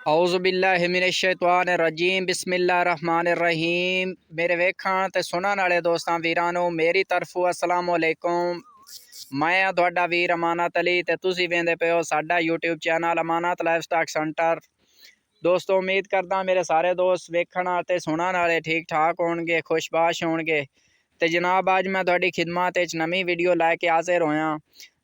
औज़ुबिल्लाहिमिनश्शैतानिर्रजीम बिस्मिल्लाहिर्रहमानिर्रहीम। मेरे वेखण ते सुनन वाले दोस्तां वीरां नूं मेरी तरफों अस्सलाम वालेकुम। मैं तुहाडा वीर अमानत अली ते तुसीं वेंदे पे हो साडा यूट्यूब चैनल अमानत लाइफस्टाइल सेंटर। दोस्तों उम्मीद करदा मेरे सारे दोस्त वेखण ते सुनन वाले ठीक ठाक होणगे, खुशबाश होणगे। ते जनाब अज मैं तुहाडी खिदमत विच नवीं वीडियो लैके हाज़िर होया।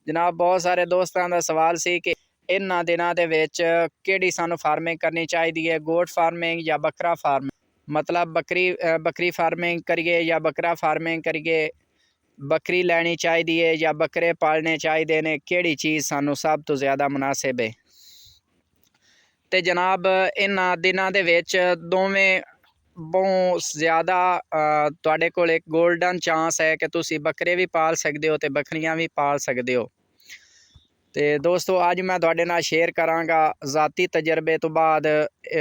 जनाब बहुत सारे दोस्तां दा सवाल सी कि इन्हां दिनां दे विच किहड़ी सानू फार्मिंग करनी चाहिए है, गोट फार्मिंग या बकरा फार्मिंग। मतलब बकरी फार्मिंग करिए या बकरा फार्मिंग करिए, बकरी लैनी चाहिए है या बकरे पालने चाहिए ने, किहड़ी चीज़ सानू सब तो ज़्यादा मुनासिब है। तो जनाब इन्हां दिनां दे विच दोवें बहुत ज़्यादा तुहाडे कोल एक गोल्डन चांस है कि तुसी बकरे भी पाल सकते हो तो बकरियां भी पाल सकते हो। तो दोस्तों अज मैं तुहाडे नाल शेयर करांगा ज़ाती तजर्बे तो बाद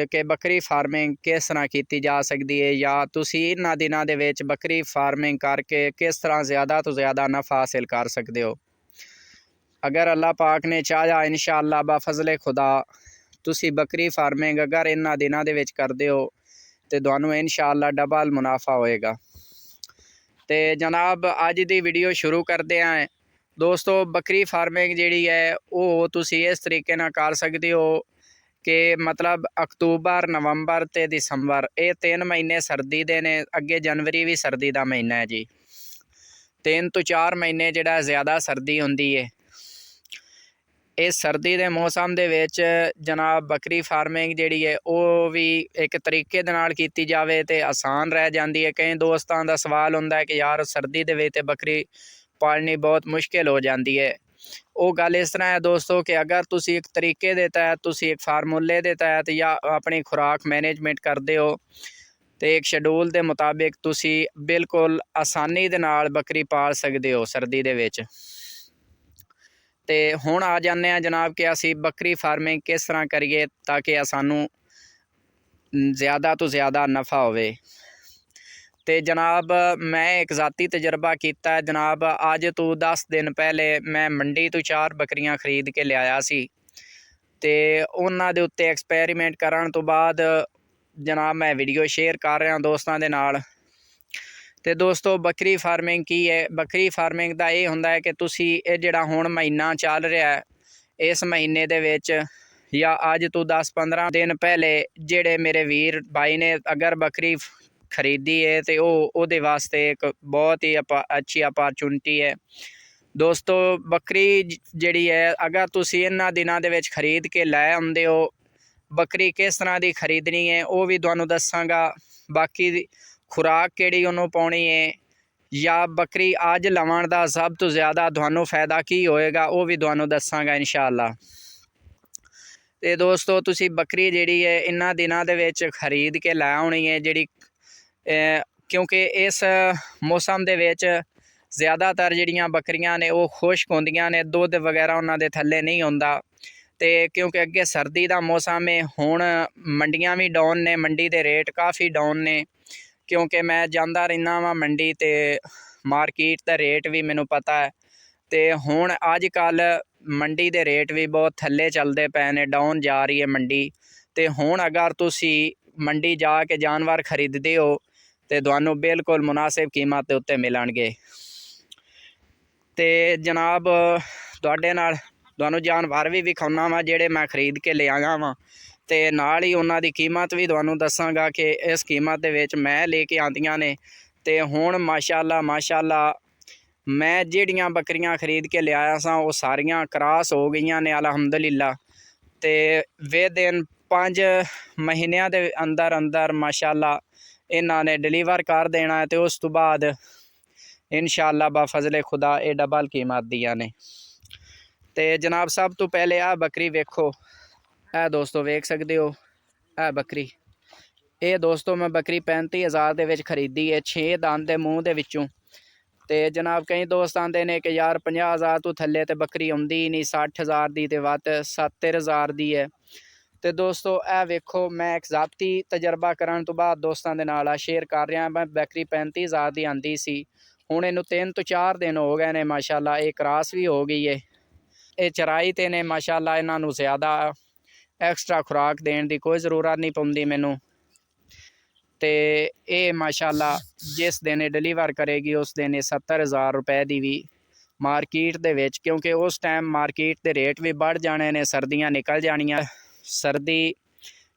कि बकरी फार्मिंग किस तरह की जा सकती है, या तुसी इन्हां दिनां दे विच बकरी फार्मिंग करके किस तरह ज़्यादा तो ज़्यादा नफ़ा हासिल कर सकते हो। अगर अल्लाह पाक ने चाहा इंशाअल्लाह बाफजले खुदा तुसी बकरी फार्मिंग अगर इन्हां दिनां दे विच करदे हो तो तुहानू इंशाअल्लाह डबल मुनाफा होएगा। तो जनाब अज दी वीडियो शुरू करते हैं। दोस्तों बकरी फार्मिंग जिहड़ी है वो तुसी इस तरीके नाल कर सकते हो कि मतलब अक्तूबर, नवंबर ते दिसंबर ये 3 महीने सर्दी दे ने, अगे जनवरी भी सर्दी का महीना है जी। 3 तो 4 महीने जिहड़ा ज़्यादा सर्दी हुंदी है। इस सर्दी के मौसम दे विच जनाब बकरी फार्मिंग जिहड़ी है वो भी एक तरीके दे नाल कीती जावे ते आसान रह जाती है। कई दोस्तां दा सवाल हुंदा है कि यार सर्दी दे विच ते बकरी पालनी बहुत मुश्किल हो जाती है। वो गल इस तरह है दोस्तों कि अगर तुसी एक तरीके के तहत, तुसी एक फार्मूले के तहत या अपनी खुराक मैनेजमेंट करते हो तो एक शेड्यूल के मुताबिक तुसी बिल्कुल आसानी दे नाल बकरी पाल सकते हो सर्दी दे विच। ते हुण आ जाने जनाब कि असी बकरी फार्मिंग किस तरह करिए ताकि सानू ज़्यादा तो ज़्यादा नफ़ा होवे। तो जनाब मैं एक ज़ाती तजर्बा किया जनाब, अज तो 10 दिन पहले मैं मंडी तो 4 बकरियां खरीद के लिया सी ते उन्हां दे उत्ते एक्सपेरीमेंट करन तो बाद जनाब मैं वीडियो शेयर कर रहा दोस्तों के नाल। तो दोस्तों बकरी फार्मिंग की है, बकरी फार्मिंग का ये हुंदा है कि तुसी ये जिहड़ा हुण महीना चल रहा है इस महीने दे विच या अज तो 10-15 दिन पहले जेड़े मेरे वीर भाई ने अगर बकरी खरीदी है तो वो वास्ते एक बहुत ही अच्छी अपॉर्चुनिटी है। दोस्तों बकरी जिहड़ी है अगर तुसी इन्हां दिनां दे विच खरीद के लै आउंदे हो, बकरी किस तरह की खरीदनी है वो भी तुहानू दसांगा। बाकी खुराक किहड़ी उन्होंने पाउणी है या बकरी अज लवन का सब तो ज़्यादा तुहानू फायदा की होएगा वो भी तुहानू दसांगा इंशाअल्लाह। तो दोस्तों तुसी बकरी जिहड़ी है इन्हां दिनां दे विच खरीद के लै आउणी है जिहड़ी, क्योंकि इस मौसम दे विच ज़्यादातर जिहड़ियां बकरियां ने वो खुश्क होंदियां ने, दुध वगैरह उन्हां दे थल्ले नहीं हुंदा। तो क्योंकि अगे सर्दी का मौसम है, हुण मंडियां भी डाउन ने, मंडी के रेट काफ़ी डाउन ने क्योंकि मैं जांदा रहना वा मंडी ते मार्केट का रेट भी मैनू पता है। तो हुण अजकल मंडी के रेट भी बहुत थल्ले चलते पे ने, डाउन जा रही है मंडी। तो हुण अगर तुसी मंडी जाके जानवर खरीदते हो तो तुहानू बिल्कुल मुनासिब कीमत के उत्ते मिलणगे। तो जनाब तुहाडे नाल तुहानू जानवर भी विखाउणा वा जिहड़े मैं खरीद के ले आया वा, तो नाल ही उन्हां दी कीमत भी तुहानू दसांगा कि इस कीमत दे विच मैं लेके आंदियां ने। तो हुण माशाअल्लाह मैं जिहड़ियां बकरियां खरीद के लिया सा वो सारियां क्रॉस हो गई ने अलहमदुलिल्लाह। तो विदिन 5 महीनों के अंदर अंदर माशाअल्लाह इन्हां ने डिलीवर कर देना है। तो उस तो बाद इंशाअल्लाह बाफजले खुदा ये डबल कीमत दियां ने। तो जनाब सब तो पहले आ बकरी वेखो, ए दोस्तों वेख सकते हो ए बकरी। ये दोस्तों मैं बकरी 35,000 के खरीदी है, 6 दंद के मूँह के विचों। तो जनाब कई दोस्त आते हैं कि यार 50,000 तो थल्ले तो बकरी आउंदी ही नहीं, 60,000 की तो वध 70,000 की है। तो दोस्तों ए वेखो मैं एक ज़ाती तजर्बा करन तो बाद दोस्तों के नाल शेयर कर रहा। मैं बकरी 35,000 की आंदी सी, हुण इनू 3 तो 4 दिन हो गए ने माशाअल्लाह ये क्रॉस भी हो गई है। ये चराई ते ने माशाअल्लाह इन्हां नू ज़्यादा ਐਕਸਟਰਾ ਖੁਰਾਕ ਦੇਣ ਦੀ ਕੋਈ ਜ਼ਰੂਰਤ ਨਹੀਂ ਪਉਂਦੀ ਮੈਨੂੰ। ਤੇ ਇਹ ਮਾਸ਼ਾਅੱਲਾ ਜਿਸ ਦਿਨ ਇਹ ਡਿਲੀਵਰ ਕਰੇਗੀ ਉਸ ਦਿਨ ਇਹ 70,000 ਰੁਪਏ ਦੀ ਵੀ ਮਾਰਕੀਟ ਦੇ ਵਿੱਚ, ਕਿਉਂਕਿ ਉਸ ਟਾਈਮ ਮਾਰਕੀਟ ਦੇ ਰੇਟ ਵੀ बढ़ ਜਾਣੇ ਨੇ, ਸਰਦੀਆਂ ਨਿਕਲ ਜਾਣੀਆਂ। ਸਰਦੀ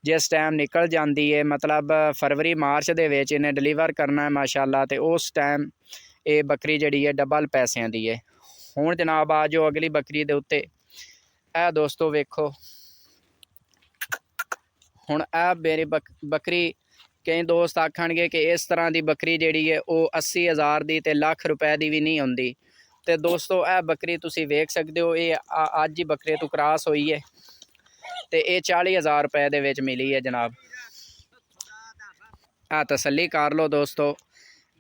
जिस टाइम निकल जाती है, मतलब फरवरी मार्च दे विच इन्हें डिलीवर करना है माशाअल्लाह, तो उस टाइम ये बकरी जिहड़ी है डबल पैसों की है। हुण जनाब आ जाओ अगली बकरी दे उत्ते। ए दोस्तों वेखो, हुण ए मेरी बकरी कई दोस्त आखणगे कि इस तरह की बकरी जिहड़ी है वो 80,000 की ते लाख रुपए की भी नहीं आउंदी। तो दोस्तों ए बकरी तुसीं वेख सकदे हो, ये अज ही बकरे तो क्रॉस हुई है ते ये 40,000 रुपए दे विच मिली है जनाब। आ तसल्ली कर लो दोस्तों,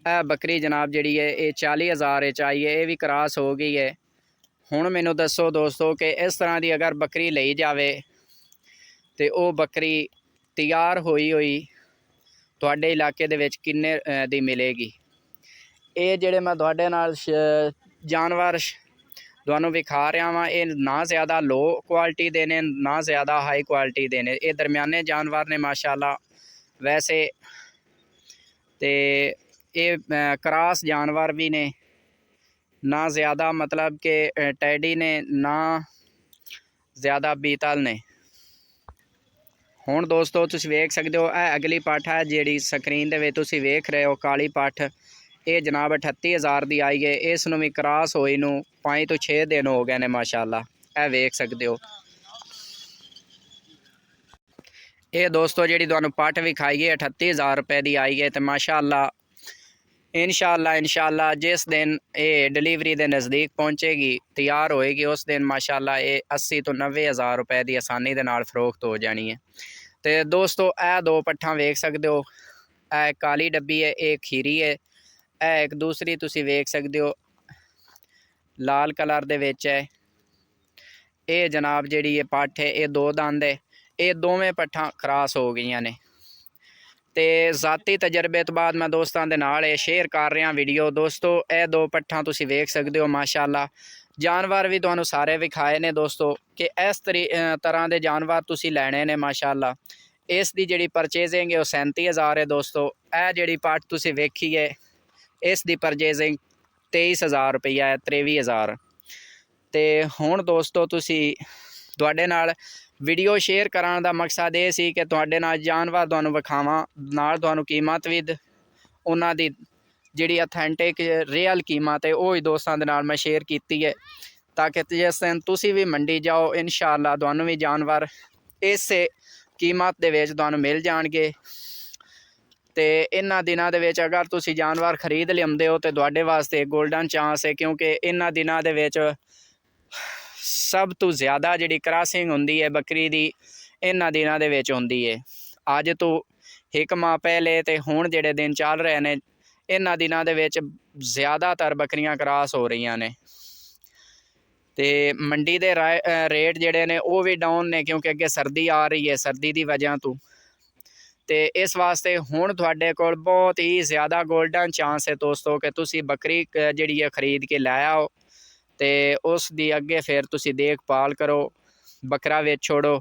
ए बकरी जनाब जिहड़ी है ये 40,000 आई है, ये भी क्रॉस हो गई है। हुण मैनूं दसो दोस्तों कि इस तरह की अगर बकरी लई जावे तो वो बकरी तैयार होई तुहाडे इलाके दे विच किन्ने दी मिलेगी। ये जिहड़े मैं तुहाडे नाल जानवर तुहानूं विखा रहा वां, ये ना ज़्यादा लो क्वालिटी दे ने ना ज़्यादा हाई क्वालिटी दे ने, ये दरम्याने जानवर ने माशाअल्लाह। वैसे तो ये क्रॉस जानवर भी ने, ना ज़्यादा मतलब कि टैडी ने ना ज़्यादा बीतल ने। हुण दोस्तों तुसीं वेख सकदे हो, यह अगली पट्ठ है जिहड़ी स्क्रीन दे विच तुसीं वेख रहे हो, काली पट्ठ। ये जनाब 38,000 की आई है। इस नूं भी क्रॉस होई नूं 5 तो 6 दिन हो गए ने माशाअल्लाह, यह वेख सकते हो। ये दोस्तों जिहड़ी तुहानूं पट्ठ विखाई है 38,000 रुपए की आई है। तो माशाअल्लाह इंशाअल्लाह जिस दिन ये डिलीवरी के नज़दीक पहुँचेगी, तैयार होएगी, उस दिन माशाअल्लाह ये 80 तो 90,000 रुपए की आसानी के नाल फरोख्त हो जानी है। तो दोस्तों यह दो पट्ठा वेख सकते हो, यह काली डब्बी है, एक खीरी है, यह एक दूसरी तुसीं वेख सकते हो लाल कलर दे विच है। ये जनाब जिहड़ी ये पट्ठ है ये 2 दंद है, ये दोवें पट्ठा क्रॉस हो गई ने। तो ज़ाती तजर्बे तो बाद मैं दोस्तों के नाल शेयर कर रहा वीडियो। दोस्तों ये 2 पट्ठा तुसीं वेख सकते हो माशाअल्लाह। जानवर भी तुहानूं सारे विखाए ने दोस्तों कि इस तरह के जानवर तुसीं लैणे ने माशाअल्लाह। इस दी जिहड़ी परचेजिंग है वो 37,000 है दोस्तों। यह जिहड़ी पट्ठ तुसीं वेखी है इस दी परचेजिंग 23,000 रुपया है, 23,000। तो हुण दोस्तों तुहाडे नाल वीडियो शेयर कराने का मकसद ये सी कि तुहाडे नाल जानवर तुहानूं विखावां, नाल तुहानूं कीमत भी उन्हां दी जिहड़ी ऑथेंटिक रियल कीमत है वो ही दोस्तों दे नाल मैं शेयर कीती है, ताकि जिस दिन तुसीं भी मंडी जाओ इंशाअल्लाह तुहानूं भी जानवर इस कीमत दे विच तुहानूं मिल जाणगे। तो इन्हां दिनां दे विच अगर तुसीं जानवर खरीद लिआउंदे हो तो तुहाडे वास्ते गोल्डन चांस है, क्योंकि इन्हां दिनां दे विच सब तो ज़्यादा जिहड़ी क्रॉसिंग हुंदी है बकरी दी इन्हां दिनां दे विच हुंदी है। अज तो 1 माह पहले तो हुण जिहड़े दिन चल रहे ने इन्हां दिनां दे विच ज़्यादातर बकरियां क्रॉस हो रही ने। तो मंडी दे रेट जिहड़े ने वो भी डाउन ने, क्योंकि अगे सर्दी आ रही है, सर्दी की वजह तो। तो इस वास्ते हुण तुहाडे कोल बहुत ही ज़्यादा गोल्डन चांस है दोस्तों कि तुसीं बकरी जिहड़ी है खरीद के लै आओ, तो उस दी अगे फिर तुसीं देखभाल करो, बकरा वेच छोड़ो।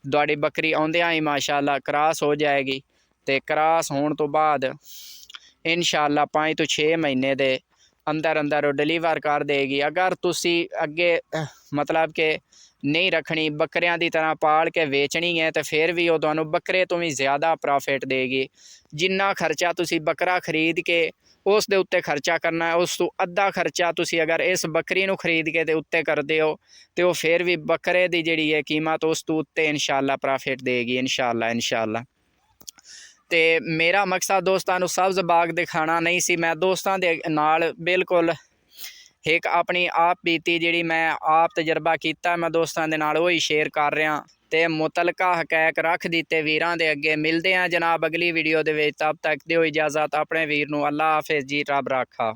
तुहाडी बकरी आउंदियां ही माशाअल्लाह क्रॉस हो जाएगी। तो क्रॉस होने तो बाद इंशाअल्लाह 5 तो 6 महीने दे अंदर अंदर डिलीवर कर देगी। अगर तुसी अगे मतलब कि नहीं रखनी, बकरियां की तरह पाल के बेचनी है, तो फिर भी वो तुहानूं बकरे तो भी ज़्यादा प्रॉफिट देगी। जिन्ना खर्चा तुसी बकरा खरीद के उस दे उत्ते खर्चा करना है, उस तो अद्धा खर्चा तुसी अगर इस बकरी नूं खरीद के ते उत्ते करदे हो तो वो फिर भी बकरे की जिहड़ी है कीमत उस तो उत्ते इंशाअल्लाह प्रॉफिट देगी इंशाअल्लाह। तो मेरा मकसद दोस्तों नूं सब्ज़ बाग दिखाना नहीं सी, मैं दोस्तों दे नाल बिल्कुल एक अपनी आप बीती जिहड़ी मैं आप तजर्बा कीता मैं दोस्तों दे नाल वही शेयर कर रहा। तो मुतलका हकैक रख दिते वीरां दे अगे। मिलते हैं जनाब अगली वीडियो दे विच, तब तक दिओ इजाज़त अपने वीर नूं। अल्लाह हाफिज़ जी, रब राखा।